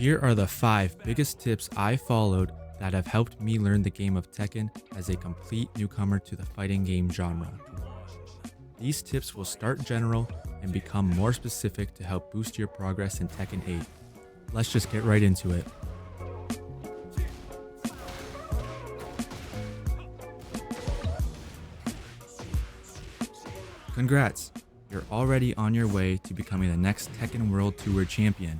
Here are the 5 biggest tips I followed that have helped me learn the game of Tekken as a complete newcomer to the fighting game genre. These tips will start general and become more specific to help boost your progress in Tekken 8. Let's just get right into it. Congrats! You're already on your way to becoming the next Tekken World Tour champion.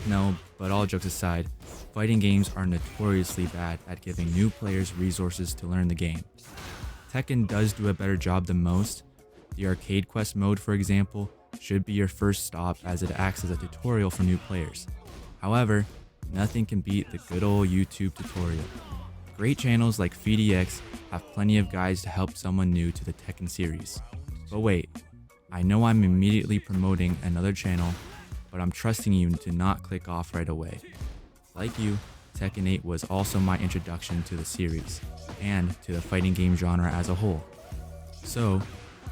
No, but all jokes aside, fighting games are notoriously bad at giving new players resources to learn the game. Tekken does do a better job than most. The arcade quest mode, for example, should be your first stop as it acts as a tutorial for new players. However, nothing can beat the good old YouTube tutorial. Great channels like FeedEx have plenty of guides to help someone new to the Tekken series. But wait, I know I'm immediately promoting another channel, but I'm trusting you to not click off right away. Like you, Tekken 8 was also my introduction to the series, and to the fighting game genre as a whole. So,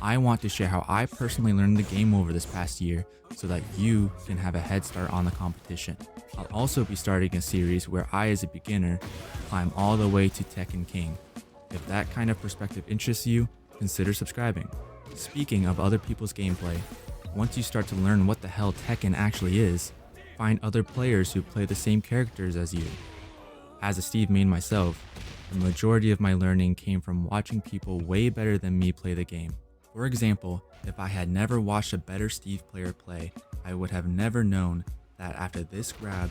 I want to share how I personally learned the game over this past year so that you can have a head start on the competition. I'll also be starting a series where I, as a beginner, climb all the way to Tekken King. If that kind of perspective interests you, consider subscribing. Speaking of other people's gameplay, once you start to learn what the hell Tekken actually is, find other players who play the same characters as you. As a Steve main myself, the majority of my learning came from watching people way better than me play the game. For example, if I had never watched a better Steve player play, I would have never known that after this grab,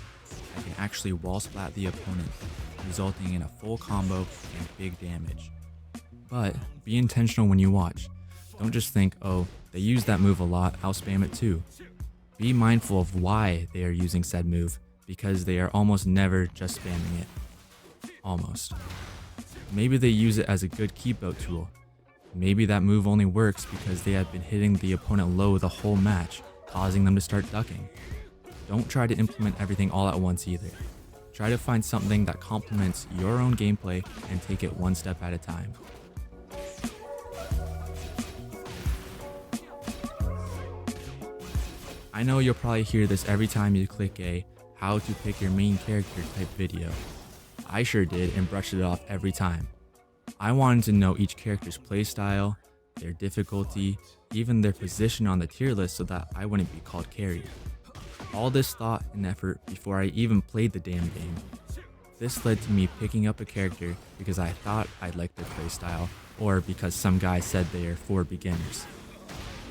I can actually wall splat the opponent, resulting in a full combo and big damage. But be intentional when you watch. Don't just think, oh, they use that move a lot, I'll spam it too. Be mindful of why they are using said move, because they are almost never just spamming it. Almost. Maybe they use it as a good keep out tool. Maybe that move only works because they have been hitting the opponent low the whole match, causing them to start ducking. Don't try to implement everything all at once either. Try to find something that complements your own gameplay and take it one step at a time. I know you'll probably hear this every time you click a how to pick your main character type video. I sure did and brushed it off every time. I wanted to know each character's playstyle, their difficulty, even their position on the tier list so that I wouldn't be called carried. All this thought and effort before I even played the damn game. This led to me picking up a character because I thought I'd like their playstyle, or because some guy said they are for beginners.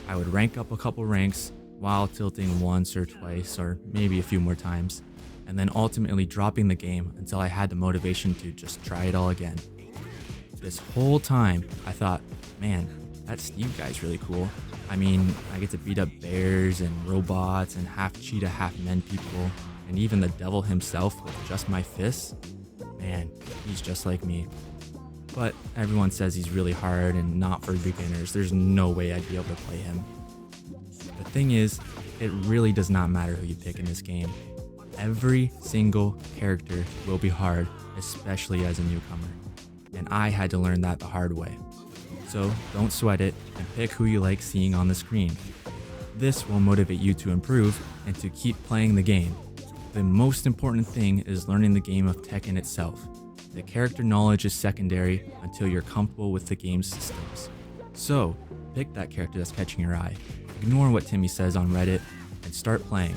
I would rank up a couple ranks while tilting once or twice or maybe a few more times, and then ultimately dropping the game until I had the motivation to just try it all again. This whole time I thought, man, that Steve guy's really cool. I mean, I get to beat up bears and robots and half cheetah, half men people, and even the devil himself with just my fists. Man, he's just like me. But everyone says he's really hard and not for beginners. There's no way I'd be able to play him. The thing is, it really does not matter who you pick in this game. Every single character will be hard, especially as a newcomer. And I had to learn that the hard way. So don't sweat it and pick who you like seeing on the screen. This will motivate you to improve and to keep playing the game. The most important thing is learning the game of Tekken itself. The character knowledge is secondary until you're comfortable with the game's systems. So pick that character that's catching your eye. Ignore what Timmy says on Reddit and start playing.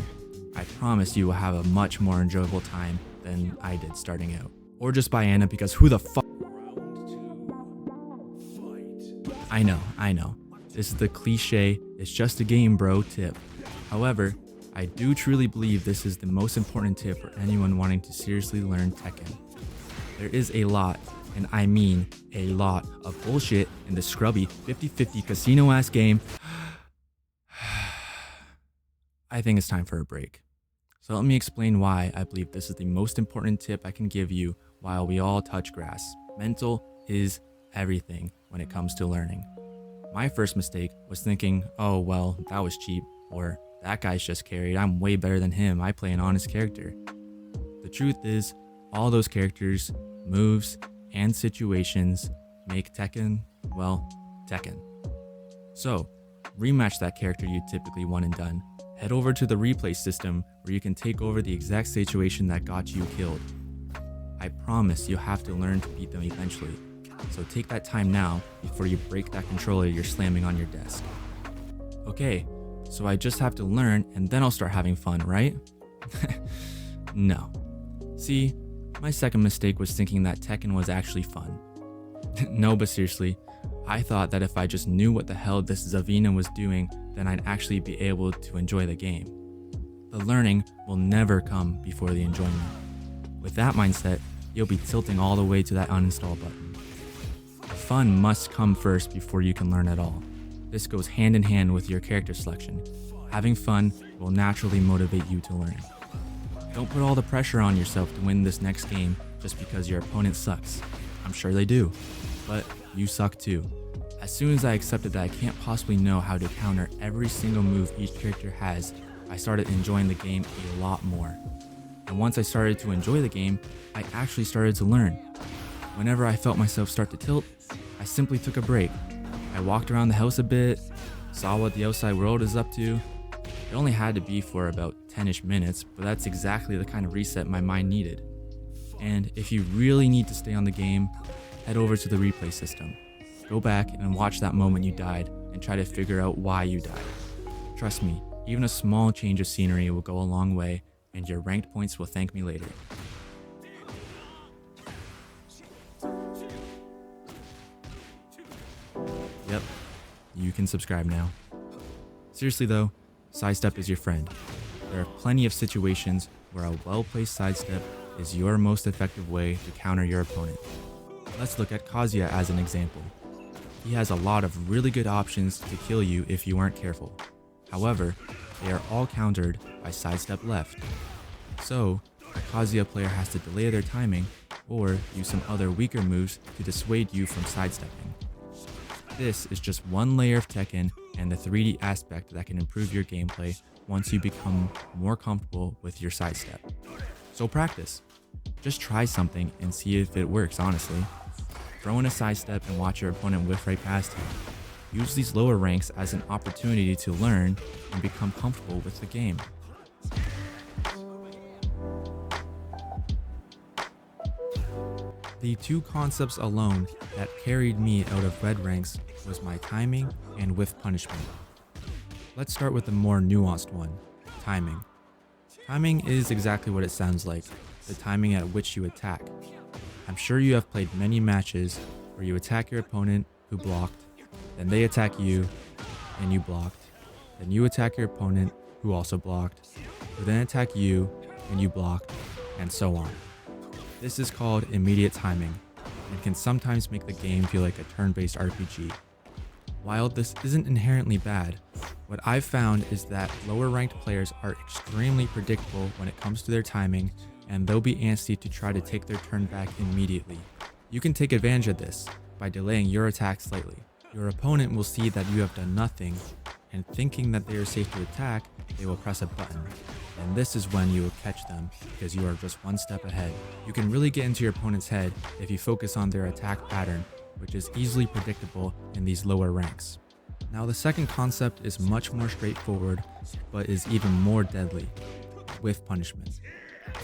I promise you will have a much more enjoyable time than I did starting out. Or just buy Anna because who the fuck? I know. This is the cliche, it's just a game bro tip. However, I do truly believe this is the most important tip for anyone wanting to seriously learn Tekken. There is a lot, and I mean a lot, of bullshit in the scrubby 50-50 casino-ass game. I think it's time for a break. So let me explain why I believe this is the most important tip I can give you while we all touch grass. Mental is everything when it comes to learning. My first mistake was thinking, oh well, that was cheap, or that guy's just carried, I'm way better than him, I play an honest character. The truth is, all those characters, moves, and situations make Tekken, well, Tekken. So, rematch that character you typically won and done, Head over to the replay system where you can take over the exact situation that got you killed. I promise you'll have to learn to beat them eventually, so take that time now before you break that controller you're slamming on your desk. Okay, so I just have to learn and then I'll start having fun, right? No. See, my second mistake was thinking that Tekken was actually fun. No, but seriously, I thought that if I just knew what the hell this Zavina was doing, then I'd actually be able to enjoy the game. The learning will never come before the enjoyment. With that mindset, you'll be tilting all the way to that uninstall button. Fun must come first before you can learn at all. This goes hand in hand with your character selection. Having fun will naturally motivate you to learn. Don't put all the pressure on yourself to win this next game just because your opponent sucks. I'm sure they do, but you suck too. As soon as I accepted that I can't possibly know how to counter every single move each character has, I started enjoying the game a lot more. And once I started to enjoy the game, I actually started to learn. Whenever I felt myself start to tilt, I simply took a break. I walked around the house a bit, saw what the outside world is up to. It only had to be for about 10-ish minutes, but that's exactly the kind of reset my mind needed. And if you really need to stay on the game, head over to the replay system. Go back and watch that moment you died and try to figure out why you died. Trust me, even a small change of scenery will go a long way, and your ranked points will thank me later. Yep, you can subscribe now. Seriously though, sidestep is your friend. There are plenty of situations where a well-placed sidestep is your most effective way to counter your opponent. Let's look at Kazuya as an example. He has a lot of really good options to kill you if you aren't careful. However, they are all countered by sidestep left. So, a Kazuya player has to delay their timing or use some other weaker moves to dissuade you from sidestepping. This is just one layer of Tekken and the 3D aspect that can improve your gameplay once you become more comfortable with your sidestep. So practice. Just try something and see if it works, honestly. Throw in a sidestep and watch your opponent whiff right past you. Use these lower ranks as an opportunity to learn and become comfortable with the game. The two concepts alone that carried me out of red ranks was my timing and whiff punishment. Let's start with the more nuanced one, timing. Timing is exactly what it sounds like, the timing at which you attack. I'm sure you have played many matches where you attack your opponent who blocked, then they attack you and you blocked, then you attack your opponent who also blocked, who then attack you and you blocked, and so on. This is called immediate timing and can sometimes make the game feel like a turn-based RPG. While this isn't inherently bad, what I've found is that lower ranked players are extremely predictable when it comes to their timing, and they'll be antsy to try to take their turn back immediately. You can take advantage of this by delaying your attack slightly. Your opponent will see that you have done nothing, and thinking that they are safe to attack, they will press a button. And this is when you will catch them, because you are just one step ahead. You can really get into your opponent's head if you focus on their attack pattern, which is easily predictable in these lower ranks. Now the second concept is much more straightforward, but is even more deadly, whiff punishment.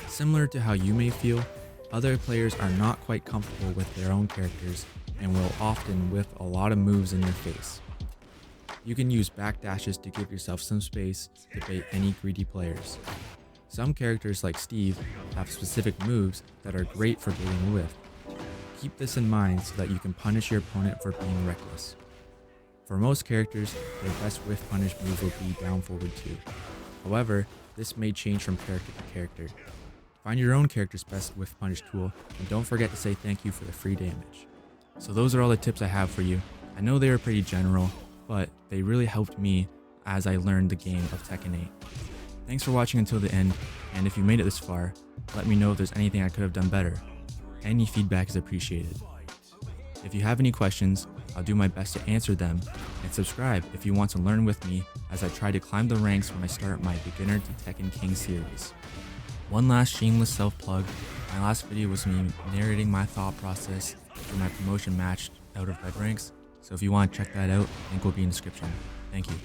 Similar to how you may feel, other players are not quite comfortable with their own characters and will often whiff a lot of moves in your face. You can use backdashes to give yourself some space to bait any greedy players. Some characters like Steve have specific moves that are great for baiting a whiff. Keep this in mind so that you can punish your opponent for being reckless. For most characters, their best whiff punish move will be down forward 2. However, this may change from character to character. Find your own character's best whiff punish tool, and don't forget to say thank you for the free damage. So those are all the tips I have for you. I know they are pretty general, but they really helped me as I learned the game of Tekken 8. Thanks for watching until the end, and if you made it this far, let me know if there's anything I could have done better. Any feedback is appreciated. If you have any questions, I'll do my best to answer them, and subscribe if you want to learn with me as I try to climb the ranks when I start my Beginner to Tekken King series. One last shameless self-plug, my last video was me narrating my thought process for my promotion match out of red ranks, so if you want to check that out, link will be in the description. Thank you.